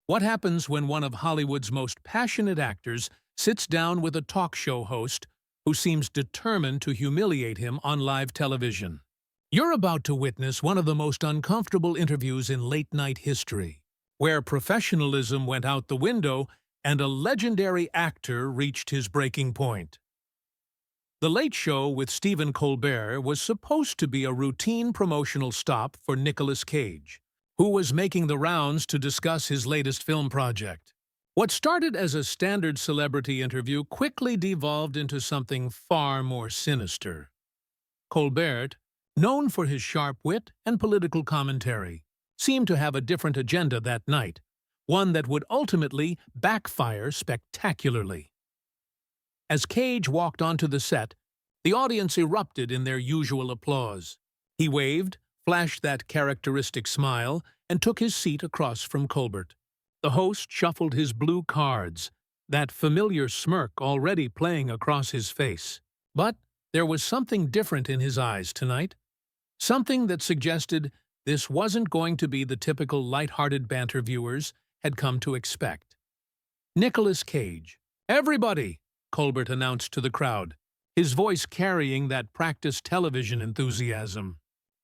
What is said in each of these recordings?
What happens when one of Hollywood's most passionate actors sits down with a talk show host who seems determined to humiliate him on live television? You're about to witness one of the most uncomfortable interviews in late-night history, where professionalism went out the window and a legendary actor reached his breaking point. The Late Show with Stephen Colbert was supposed to be a routine promotional stop for Nicolas Cage, who was making the rounds to discuss his latest film project. What started as a standard celebrity interview quickly devolved into something far more sinister. Colbert, known for his sharp wit and political commentary, seemed to have a different agenda that night, one that would ultimately backfire spectacularly. As Cage walked onto the set, the audience erupted in their usual applause. He waved, flashed that characteristic smile, and took his seat across from Colbert. The host shuffled his blue cards, that familiar smirk already playing across his face. But there was something different in his eyes tonight, something that suggested this wasn't going to be the typical light-hearted banter viewers had come to expect. Nicolas Cage. "Everybody!" Colbert announced to the crowd, his voice carrying that practiced television enthusiasm.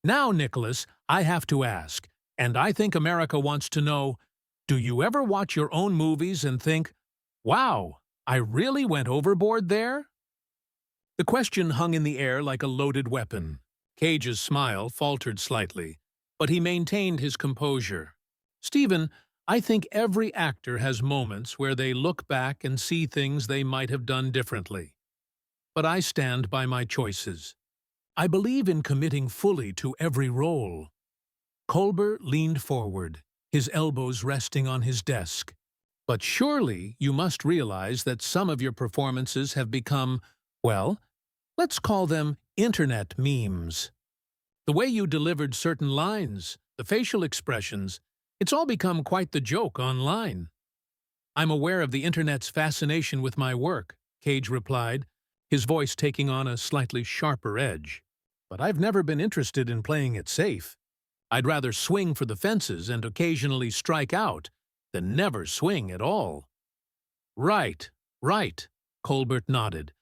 "Now, Nicholas, I have to ask, and I think America wants to know, do you ever watch your own movies and think, wow, I really went overboard there?" The question hung in the air like a loaded weapon. Cage's smile faltered slightly, but he maintained his composure. "Stephen, I think every actor has moments where they look back and see things they might have done differently. But I stand by my choices. I believe in committing fully to every role." Colbert leaned forward, his elbows resting on his desk. "But surely you must realize that some of your performances have become, well, let's call them internet memes. The way you delivered certain lines, the facial expressions, it's all become quite the joke online." "I'm aware of the internet's fascination with my work," Cage replied, his voice taking on a slightly sharper edge. "But I've never been interested in playing it safe. I'd rather swing for the fences and occasionally strike out than never swing at all." Right, Colbert nodded,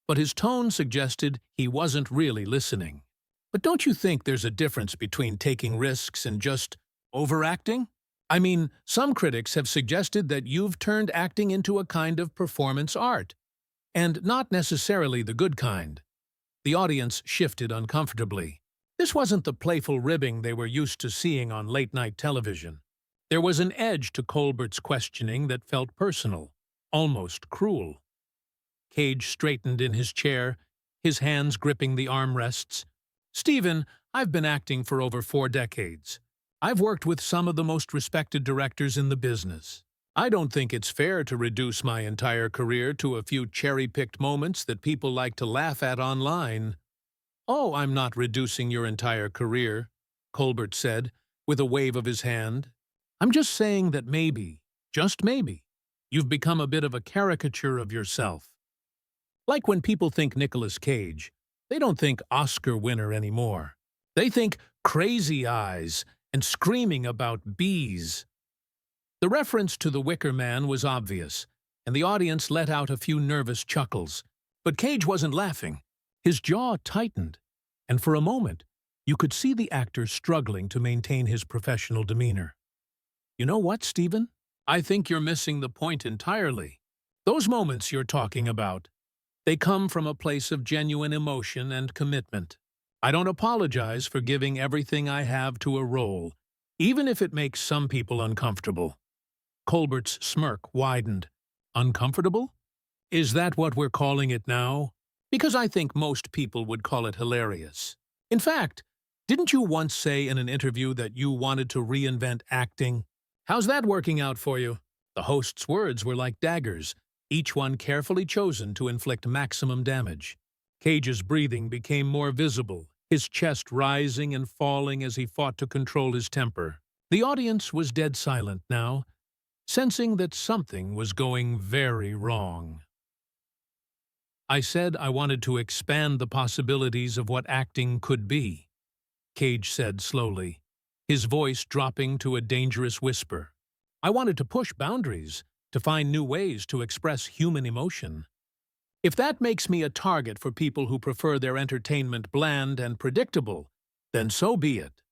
but his tone suggested he wasn't really listening. "But don't you think there's a difference between taking risks and just overacting? I mean, some critics have suggested that you've turned acting into a kind of performance art, and not necessarily the good kind." The audience shifted uncomfortably. This wasn't the playful ribbing they were used to seeing on late-night television. There was an edge to Colbert's questioning that felt personal, almost cruel. Cage straightened in his chair, his hands gripping the armrests. "Stephen, I've been acting for over 4 decades. I've worked with some of the most respected directors in the business. I don't think it's fair to reduce my entire career to a few cherry-picked moments that people like to laugh at online." "Oh, I'm not reducing your entire career," Colbert said, with a wave of his hand. "I'm just saying that maybe, just maybe, you've become a bit of a caricature of yourself. Like when people think Nicolas Cage, they don't think Oscar winner anymore. They think crazy eyes and screaming about bees." The reference to the Wicker Man was obvious, and the audience let out a few nervous chuckles. But Cage wasn't laughing. His jaw tightened, and for a moment, you could see the actor struggling to maintain his professional demeanor. "You know what, Stephen? I think you're missing the point entirely. Those moments you're talking about, they come from a place of genuine emotion and commitment. I don't apologize for giving everything I have to a role, even if it makes some people uncomfortable." Colbert's smirk widened. "Uncomfortable? Is that what we're calling it now? Because I think most people would call it hilarious. In fact, didn't you once say in an interview that you wanted to reinvent acting? How's that working out for you?" The host's words were like daggers, each one carefully chosen to inflict maximum damage. Cage's breathing became more visible, his chest rising and falling as he fought to control his temper. The audience was dead silent now, sensing that something was going very wrong. "I said I wanted to expand the possibilities of what acting could be," Cage said slowly, his voice dropping to a dangerous whisper. I wanted to push boundaries, to find new ways to express human emotion. If that makes me a target for people who prefer their entertainment bland and predictable, then so be it.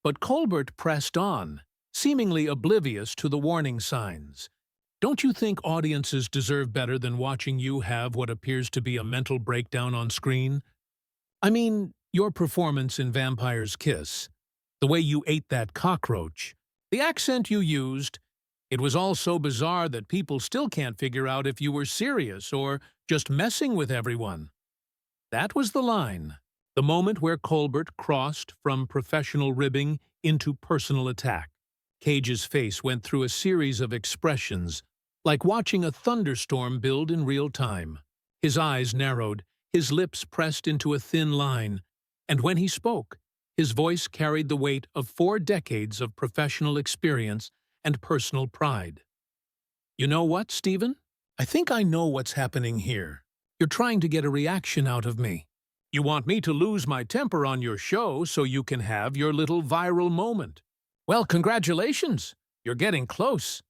But Colbert pressed on, seemingly oblivious to the warning signs. Don't you think audiences deserve better than watching you have what appears to be a mental breakdown on screen? I mean, your performance in Vampire's Kiss, the way you ate that cockroach, the accent you used, it was all so bizarre that people still can't figure out if you were serious or just messing with everyone. That was the line, the moment where Colbert crossed from professional ribbing into personal attack. Cage's face went through a series of expressions, like watching a thunderstorm build in real time. His eyes narrowed, his lips pressed into a thin line, and when he spoke, his voice carried the weight of 4 decades of professional experience and personal pride. You know what, Stephen? I think I know what's happening here. You're trying to get a reaction out of me. You want me to lose my temper on your show so you can have your little viral moment. Well, congratulations! You're getting close.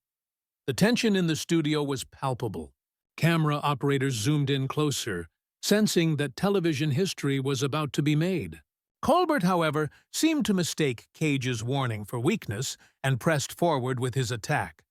The tension in the studio was palpable. Camera operators zoomed in closer, sensing that television history was about to be made. Colbert, however, seemed to mistake Cage's warning for weakness and pressed forward with his attack.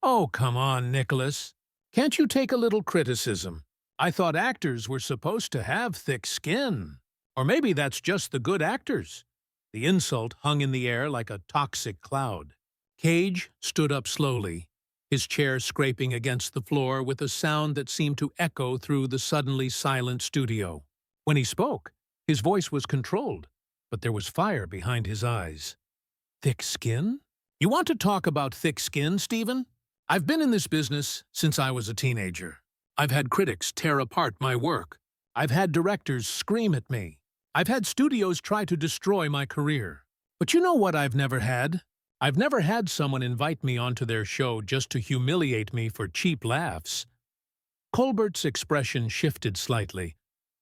Oh, come on, Nicholas. Can't you take a little criticism? I thought actors were supposed to have thick skin. Or maybe that's just the good actors. The insult hung in the air like a toxic cloud. Cage stood up slowly, his chair scraping against the floor with a sound that seemed to echo through the suddenly silent studio. When he spoke, his voice was controlled, but there was fire behind his eyes. Thick skin? You want to talk about thick skin, Stephen? I've been in this business since I was a teenager. I've had critics tear apart my work. I've had directors scream at me. I've had studios try to destroy my career. But you know what I've never had? I've never had someone invite me onto their show just to humiliate me for cheap laughs. Colbert's expression shifted slightly,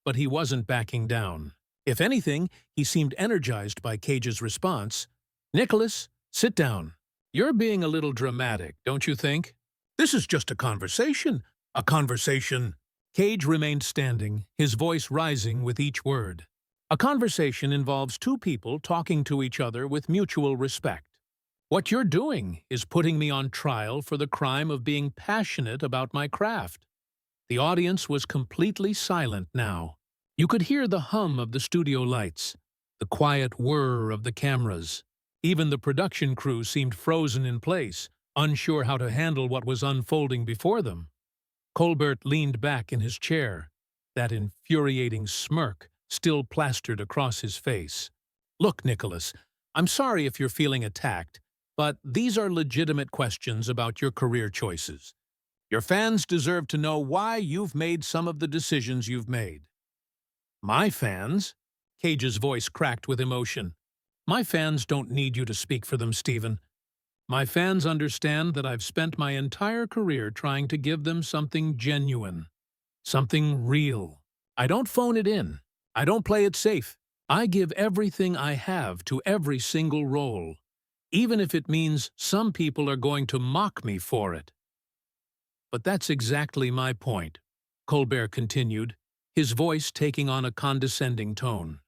but he wasn't backing down. If anything, he seemed energized by Cage's response. Nicholas, sit down. You're being a little dramatic, don't you think? This is just a conversation. A conversation. Cage remained standing, his voice rising with each word. A conversation involves 2 people talking to each other with mutual respect. What you're doing is putting me on trial for the crime of being passionate about my craft. The audience was completely silent now. You could hear the hum of the studio lights, the quiet whir of the cameras. Even the production crew seemed frozen in place, unsure how to handle what was unfolding before them. Colbert leaned back in his chair, that infuriating smirk still plastered across his face. Look, Nicholas, I'm sorry if you're feeling attacked, but these are legitimate questions about your career choices. Your fans deserve to know why you've made some of the decisions you've made. My fans? Cage's voice cracked with emotion. My fans don't need you to speak for them, Stephen. My fans understand that I've spent my entire career trying to give them something genuine, something real. I don't phone it in. I don't play it safe. I give everything I have to every single role, even if it means some people are going to mock me for it. But that's exactly my point, Colbert continued, his voice taking on a condescending tone.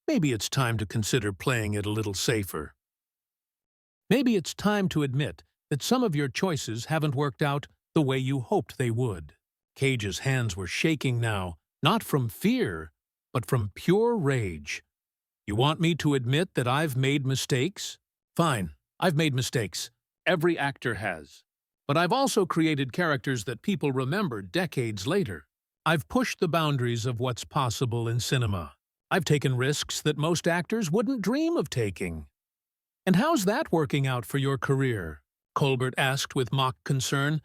Maybe it's time to consider playing it a little safer. Maybe it's time to admit that some of your choices haven't worked out the way you hoped they would. Cage's hands were shaking now, not from fear, but from pure rage. You want me to admit that I've made mistakes? Fine, I've made mistakes. Every actor has. But I've also created characters that people remember decades later. I've pushed the boundaries of what's possible in cinema. I've taken risks that most actors wouldn't dream of taking. And how's that working out for your career? Colbert asked with mock concern.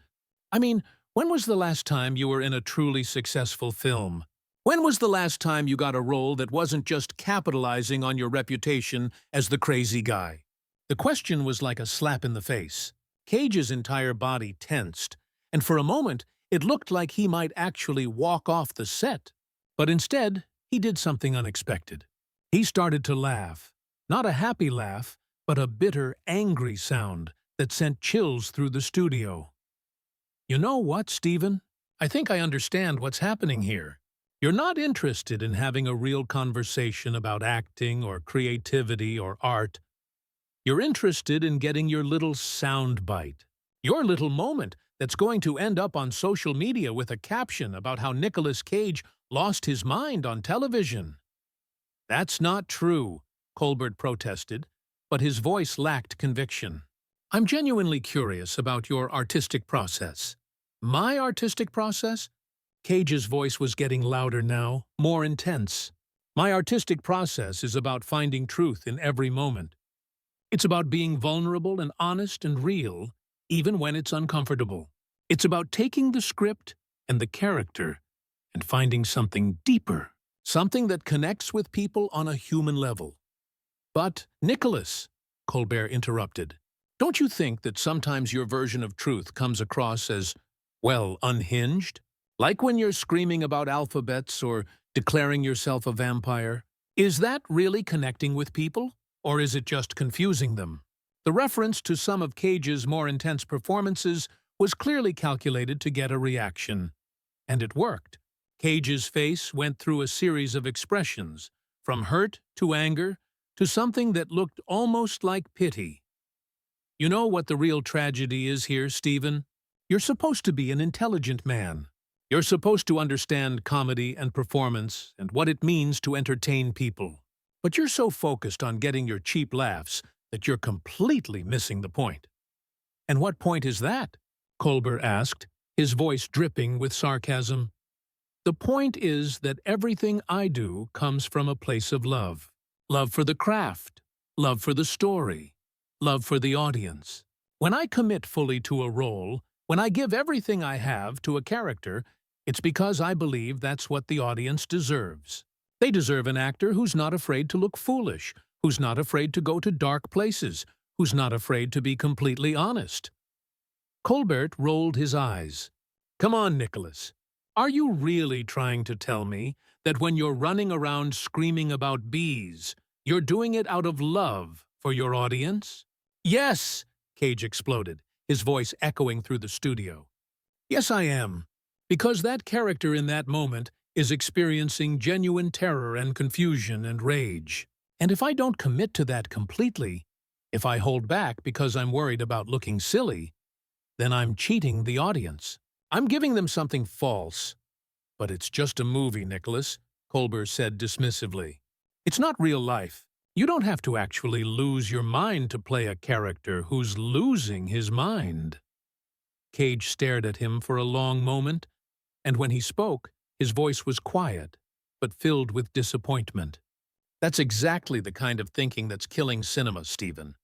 I mean, when was the last time you were in a truly successful film? When was the last time you got a role that wasn't just capitalizing on your reputation as the crazy guy? The question was like a slap in the face. Cage's entire body tensed, and for a moment it looked like he might actually walk off the set. But instead, he did something unexpected. He started to laugh. Not a happy laugh, but a bitter, angry sound that sent chills through the studio. You know what, Stephen? I think I understand what's happening here. You're not interested in having a real conversation about acting or creativity or art. You're interested in getting your little sound bite, your little moment that's going to end up on social media with a caption about how Nicolas Cage lost his mind on television. That's not true, Colbert protested, but his voice lacked conviction. I'm genuinely curious about your artistic process. My artistic process? Cage's voice was getting louder now, more intense. My artistic process is about finding truth in every moment. It's about being vulnerable and honest and real, even when it's uncomfortable. It's about taking the script and the character and finding something deeper, something that connects with people on a human level. But, Nicholas, Colbert interrupted, don't you think that sometimes your version of truth comes across as, well, unhinged? Like when you're screaming about alphabets or declaring yourself a vampire? Is that really connecting with people? Or is it just confusing them? The reference to some of Cage's more intense performances was clearly calculated to get a reaction. And it worked. Cage's face went through a series of expressions, from hurt to anger to something that looked almost like pity. You know what the real tragedy is here, Stephen? You're supposed to be an intelligent man. You're supposed to understand comedy and performance and what it means to entertain people. But you're so focused on getting your cheap laughs that you're completely missing the point. And what point is that? Colbert asked, his voice dripping with sarcasm. The point is that everything I do comes from a place of love. Love for the craft, love for the story, love for the audience. When I commit fully to a role, when I give everything I have to a character, it's because I believe that's what the audience deserves. They deserve an actor who's not afraid to look foolish, who's not afraid to go to dark places, who's not afraid to be completely honest. Colbert rolled his eyes. Come on, Nicholas. Are you really trying to tell me that when you're running around screaming about bees, you're doing it out of love for your audience? Yes, Cage exploded, his voice echoing through the studio. Yes, I am. Because that character in that moment is experiencing genuine terror and confusion and rage. And if I don't commit to that completely, if I hold back because I'm worried about looking silly, then I'm cheating the audience. I'm giving them something false. But it's just a movie, Nicholas, Colbert said dismissively. It's not real life. You don't have to actually lose your mind to play a character who's losing his mind. Cage stared at him for a long moment, and when he spoke, his voice was quiet, but filled with disappointment. That's exactly the kind of thinking that's killing cinema, Stephen.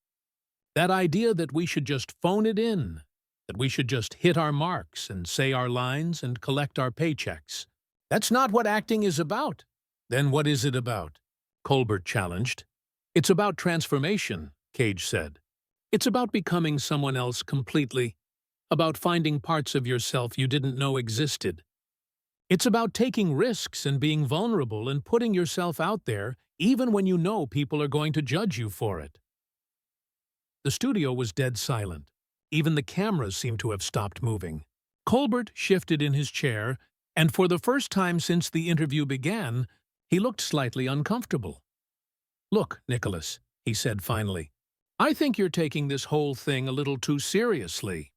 That idea that we should just phone it in, that we should just hit our marks and say our lines and collect our paychecks. That's not what acting is about. Then what is it about? Colbert challenged. It's about transformation, Cage said. It's about becoming someone else completely, about finding parts of yourself you didn't know existed. It's about taking risks and being vulnerable and putting yourself out there even when you know people are going to judge you for it. The studio was dead silent. Even the cameras seemed to have stopped moving. Colbert shifted in his chair, and for the first time since the interview began, he looked slightly uncomfortable. Look, Nicholas, he said finally, I think you're taking this whole thing a little too seriously.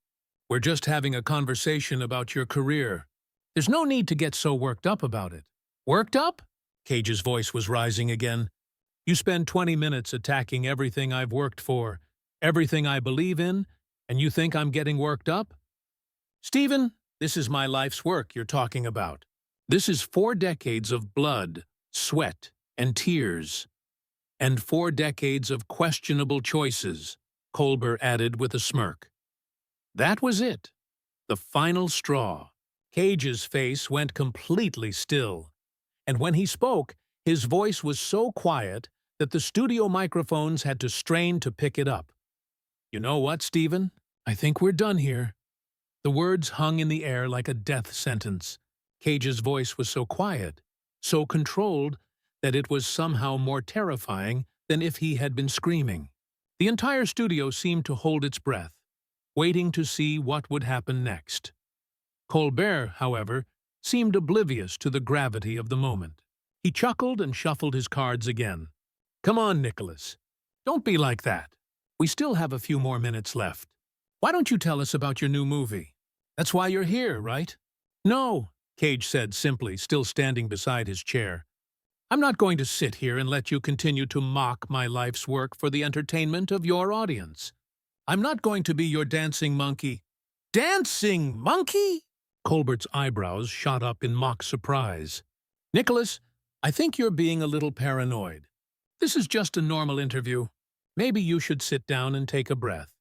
We're just having a conversation about your career. There's no need to get so worked up about it. Worked up? Cage's voice was rising again. You spend 20 minutes attacking everything I've worked for, everything I believe in, and you think I'm getting worked up? Stephen, this is my life's work you're talking about. This is 4 decades of blood, sweat, and tears. And 4 decades of questionable choices, Colbert added with a smirk. That was it. The final straw. Cage's face went completely still, and when he spoke, his voice was so quiet that the studio microphones had to strain to pick it up. You know what, Stephen? I think we're done here. The words hung in the air like a death sentence. Cage's voice was so quiet, so controlled, that it was somehow more terrifying than if he had been screaming. The entire studio seemed to hold its breath. waiting to see what would happen next. Colbert, however, seemed oblivious to the gravity of the moment. He chuckled and shuffled his cards again. "Come on, Nicholas. Don't be like that. We still have a few more minutes left. Why don't you tell us about your new movie? That's why you're here, right?" "No," Cage said simply, still standing beside his chair. "I'm not going to sit here and let you continue to mock my life's work for the entertainment of your audience. I'm not going to be your dancing monkey." "Dancing monkey?" Colbert's eyebrows shot up in mock surprise. "Nicholas, I think you're being a little paranoid. This is just a normal interview. Maybe you should sit down and take a breath."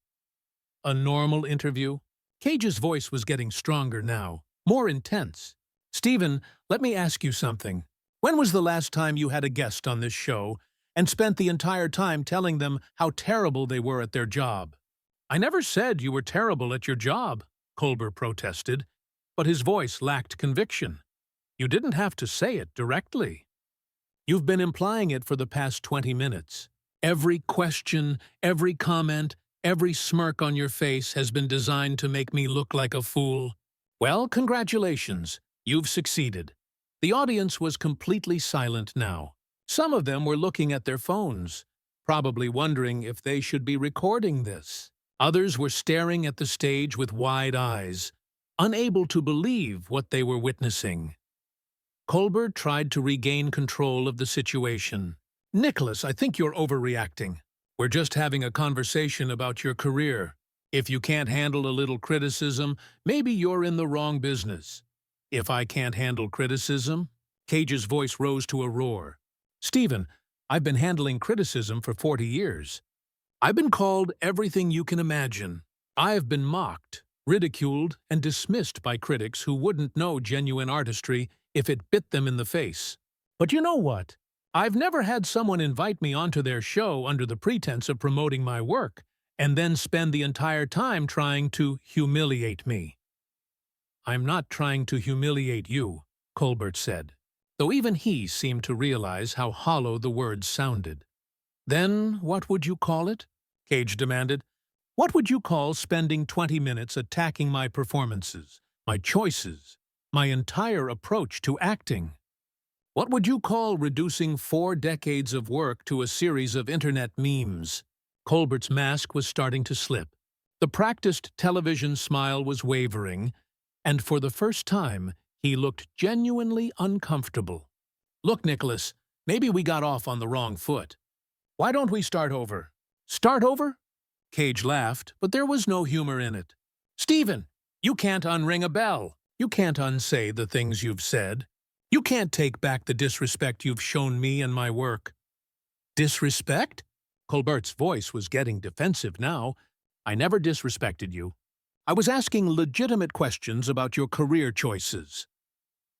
"A normal interview?" Cage's voice was getting stronger now, more intense. "Stephen, let me ask you something. When was the last time you had a guest on this show and spent the entire time telling them how terrible they were at their job?" "I never said you were terrible at your job," Colbert protested, but his voice lacked conviction. "You didn't have to say it directly. You've been implying it for the past 20 minutes. Every question, every comment, every smirk on your face has been designed to make me look like a fool. Well, congratulations. You've succeeded." The audience was completely silent now. Some of them were looking at their phones, probably wondering if they should be recording this. Others were staring at the stage with wide eyes, unable to believe what they were witnessing. Colbert tried to regain control of the situation. "Nicholas, I think you're overreacting. We're just having a conversation about your career. If you can't handle a little criticism, maybe you're in the wrong business." "If I can't handle criticism?" Cage's voice rose to a roar. "Stephen, I've been handling criticism for 40 years. I've been called everything you can imagine. I've been mocked, ridiculed, and dismissed by critics who wouldn't know genuine artistry if it bit them in the face. But you know what? I've never had someone invite me onto their show under the pretense of promoting my work, and then spend the entire time trying to humiliate me." "I'm not trying to humiliate you," Colbert said, though even he seemed to realize how hollow the words sounded. "Then what would you call it?" Cage demanded. "What would you call spending 20 minutes attacking my performances, my choices, my entire approach to acting? What would you call reducing 4 decades of work to a series of internet memes?" Colbert's mask was starting to slip. The practiced television smile was wavering, and for the first time, he looked genuinely uncomfortable. "Look, Nicholas, maybe we got off on the wrong foot. Why don't we start over?" "Start over?" Cage laughed, but there was no humor in it. "Stephen, you can't unring a bell. You can't unsay the things you've said. You can't take back the disrespect you've shown me and my work." "Disrespect?" Colbert's voice was getting defensive now. "I never disrespected you. I was asking legitimate questions about your career choices."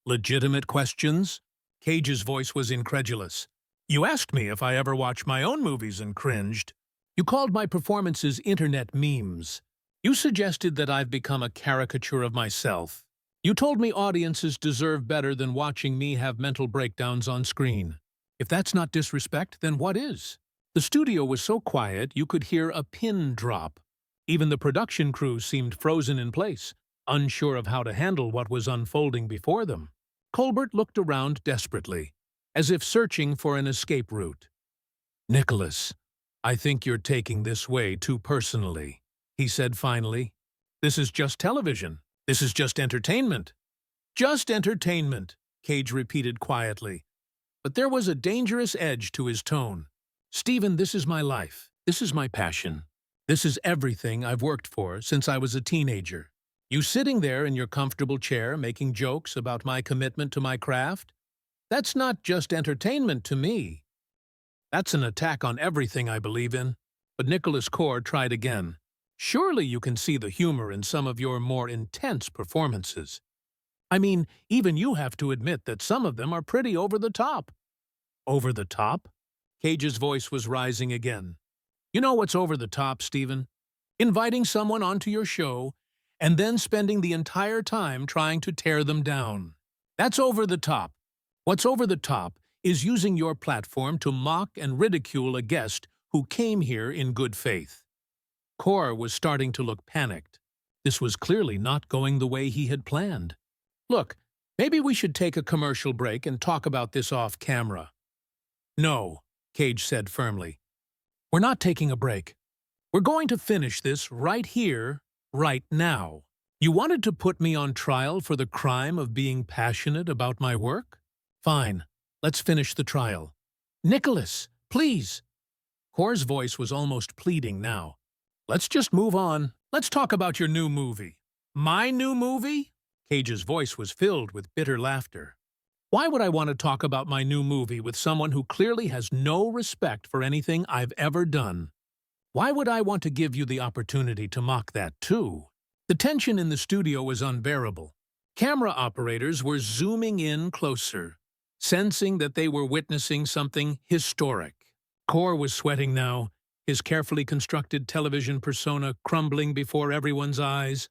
"Legitimate questions?" Cage's voice was incredulous. "You asked me if I ever watched my own movies and cringed. You called my performances internet memes. You suggested that I've become a caricature of myself. You told me audiences deserve better than watching me have mental breakdowns on screen. If that's not disrespect, then what is?" The studio was so quiet you could hear a pin drop. Even the production crew seemed frozen in place, unsure of how to handle what was unfolding before them. Colbert looked around desperately, as if searching for an escape route. "Nicholas, I think you're taking this way too personally," he said finally. "This is just television. This is just entertainment." "Just entertainment," Cage repeated quietly. But there was a dangerous edge to his tone. "Stephen, this is my life. This is my passion. This is everything I've worked for since I was a teenager. You sitting there in your comfortable chair making jokes about my commitment to my craft? That's not just entertainment to me. That's an attack on everything I believe in." But Nicholas Core tried again. "Surely you can see the humor in some of your more intense performances. I mean, even you have to admit that some of them are pretty over the top." "Over the top?" Cage's voice was rising again. "You know what's over the top, Stephen? Inviting someone onto your show and then spending the entire time trying to tear them down. That's over the top. What's over the top is using your platform to mock and ridicule a guest who came here in good faith." Cor was starting to look panicked. This was clearly not going the way he had planned. Look, maybe we should take a commercial break and talk about this off camera. No, Cage said firmly. We're not taking a break. We're going to finish this right here, right now. You wanted to put me on trial for the crime of being passionate about my work? Fine, let's finish the trial. Nicholas, please. Cor's voice was almost pleading now. Let's just move on. Let's talk about your new movie. My new movie? Cage's voice was filled with bitter laughter. Why would I want to talk about my new movie with someone who clearly has no respect for anything I've ever done? Why would I want to give you the opportunity to mock that too? The tension in the studio was unbearable. Camera operators were zooming in closer, sensing that they were witnessing something historic. Cor was sweating now, his carefully constructed television persona crumbling before everyone's eyes.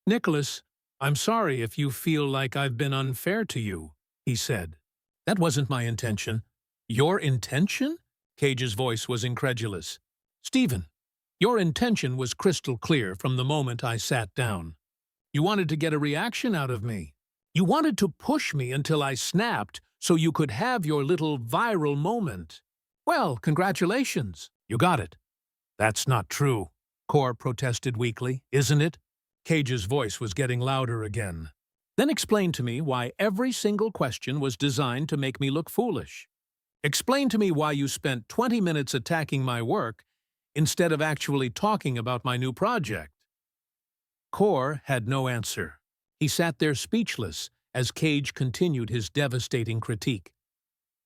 Nicholas, I'm sorry if you feel like I've been unfair to you, he said. That wasn't my intention. Your intention? Cage's voice was incredulous. Stephen, your intention was crystal clear from the moment I sat down. You wanted to get a reaction out of me. You wanted to push me until I snapped so you could have your little viral moment. Well, congratulations. You got it. That's not true, Cor protested weakly, isn't it? Cage's voice was getting louder again. Then explain to me why every single question was designed to make me look foolish. Explain to me why you spent 20 minutes attacking my work instead of actually talking about my new project. Cor had no answer. He sat there speechless as Cage continued his devastating critique.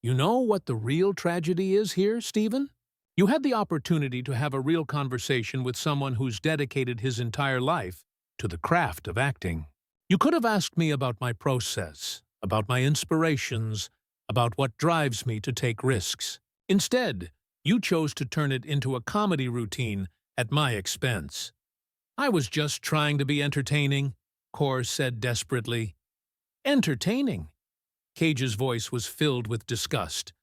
You know what the real tragedy is here, Stephen? You had the opportunity to have a real conversation with someone who's dedicated his entire life to the craft of acting. You could have asked me about my process, about my inspirations, about what drives me to take risks. Instead, you chose to turn it into a comedy routine at my expense. I was just trying to be entertaining, Cor said desperately. Entertaining? Cage's voice was filled with disgust.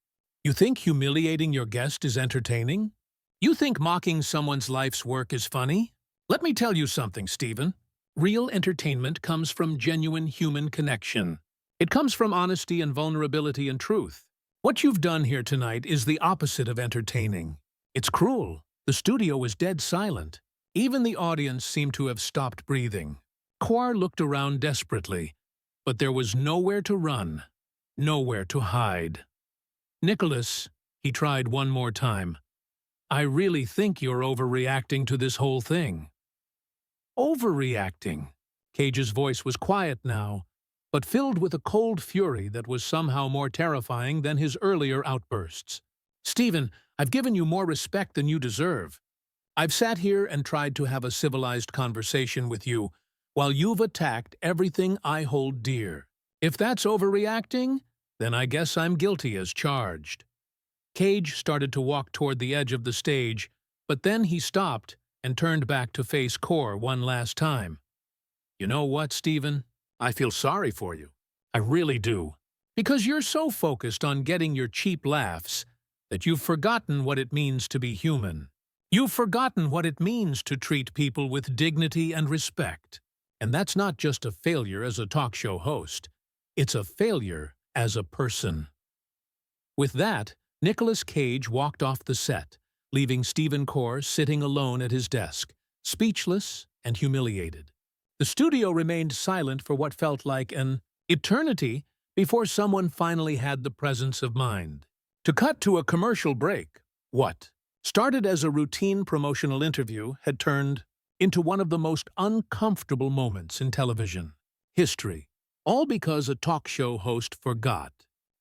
You think humiliating your guest is entertaining? You think mocking someone's life's work is funny? Let me tell you something, Stephen. Real entertainment comes from genuine human connection. It comes from honesty and vulnerability and truth. What you've done here tonight is the opposite of entertaining. It's cruel. The studio was dead silent. Even the audience seemed to have stopped breathing. Cor looked around desperately, but there was nowhere to run, nowhere to hide. Nicholas, he tried one more time. I really think you're overreacting to this whole thing. Overreacting? Cage's voice was quiet now, but filled with a cold fury that was somehow more terrifying than his earlier outbursts. Stephen, I've given you more respect than you deserve. I've sat here and tried to have a civilized conversation with you, while you've attacked everything I hold dear. If that's overreacting, then I guess I'm guilty as charged. Cage started to walk toward the edge of the stage, but then he stopped and turned back to face Cor one last time. You know what, Stephen? I feel sorry for you. I really do. Because you're so focused on getting your cheap laughs that you've forgotten what it means to be human. You've forgotten what it means to treat people with dignity and respect. And that's not just a failure as a talk show host. It's a failure as a person. With that, Nicolas Cage walked off the set, leaving Stephen Cor sitting alone at his desk, speechless and humiliated. The studio remained silent for what felt like an eternity before someone finally had the presence of mind to cut to a commercial break. What started as a routine promotional interview had turned into one of the most uncomfortable moments in television history, all because a talk show host forgot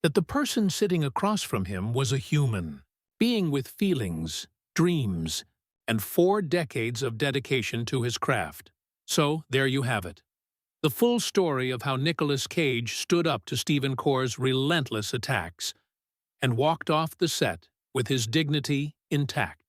that the person sitting across from him was a human being with feelings, dreams, and 4 decades of dedication to his craft. So, there you have it. The full story of how Nicolas Cage stood up to Stephen Cor's relentless attacks and walked off the set with his dignity intact.